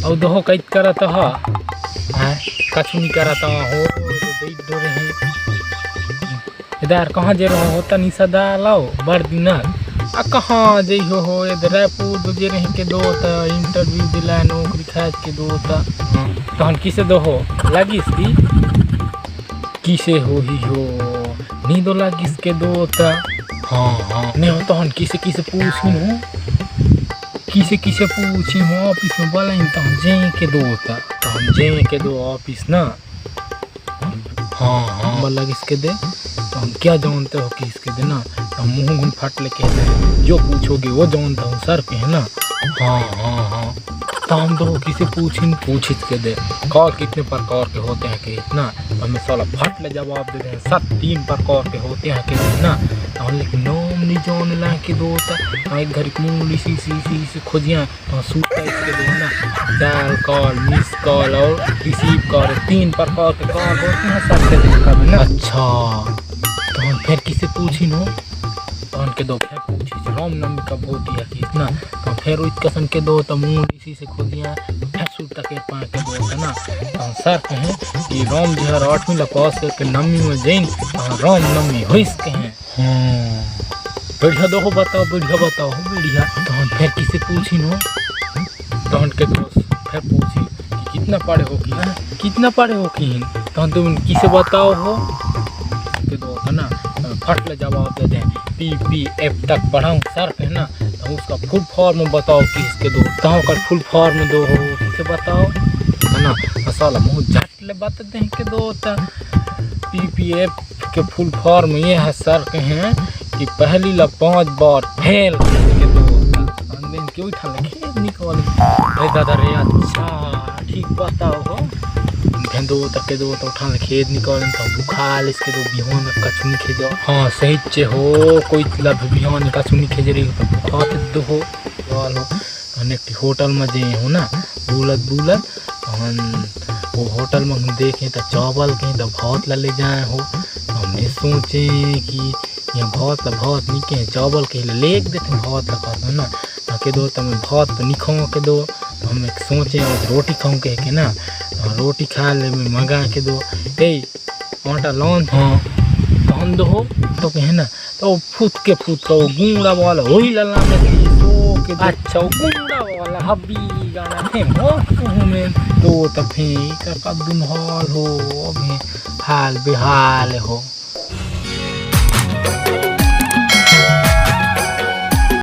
और दो कैद करत ह कछु नहीं करत हो बैठ दो रहे इधर कहाँ जे रहो तनी सदा लाओ बड़ दिन आ कहाँ जे हो इधर रायपुर दो जे रहे के दो इंटरव्यू दिला नौकरी खाज के दो तहन किसे दो हो लागिस की किसे हो ही हो नींदो लागिस के दो हाँ नहीं हो तहन किसे किसे पूछी हो किसे पूछी हो ऑफिस में बोला तहन जे के दो तहन जे के दो ऑफिस ना हाँ बोला किसके दे तो हम क्या जानते हो कि इसके दे ना तो मुँह घुन फाट लेके जो पूछोगे वो जानता हूँ सर पे है ना हाँ तो हम दो किसे पूछ के दे कॉल कितने प्रकार के होते हैं कि इतना हमें साला फट ले जवाब दे रहे हैं 3 प्रकार के होते हैं कि ना तो लेकिन नाम नहीं जान ला के दो एक घर मूली सी खोजिया तो सूट इसके दो ना डायल कॉल मिस कॉल और रिसीव कॉल 3 प्रकार के कॉल होते हैं सर से देखा ना अच्छा तो फिर किसे पूछी नो तो के दो फिर पूछी राम नाम का बहुत ही है ना तो फिर उस कसम के दो तो मुँह इसी से खोदिया फिर सूट के पा के दो है ना तो सर कहें कि राम जी हर 8वीं पास करके 9वीं में जैन राम नवमी हो इसके हैं बढ़िया दो बताओ बढ़िया तो फिर किसे पूछी नो तो के दोस्त फिर पूछी कि कितना पढ़े हो कि तो तुम किसे बताओ हो के दो है ना फट ले जवाब दे दें PPF तक पढ़ाऊँ सर पे ना तो उसका फुल फॉर्म बताओ किसके दो ताओ का फुल फॉर्म दो हो किसे बताओ है ना मसाला मुँह झट ले बता दें के दो PPF के फुल फॉर्म ये है सर कहें कि पहली ला 5 बार फेल के दो दिन क्यों उठा लगे निकाल दादा रे अच्छा ठीक बताओ हो दो तक के दो तो उठा खेत निकाल तो बुखार इसके दो बिहान कछु नहीं खेजो हाँ सही चे हो कोई लब बिहान कछु नहीं खेज रही तो बुखार दो हो एक होटल में जे हो ना बुलत वो होटल में हम देखें तो चावल के तो बहुत ले जाए हो तो हमने सोचे कि ये बहुत नहीं के चावल के ले देते बहुत लगा ना के दो तो मैं बहुत नहीं खाऊँ के दो तो हम एक सोचे रोटी खाऊँ के ना रोटी खा ले में मंगा के दो आटा लौन हाँ तो हम दो तो कहे ना तो फूट तो गुंडा वाला वही लला में सो के अच्छा गुंडा वाला हब्बी गाना थे में तो तब का कद्दून हाल हो अभी हाल बेहाल हो।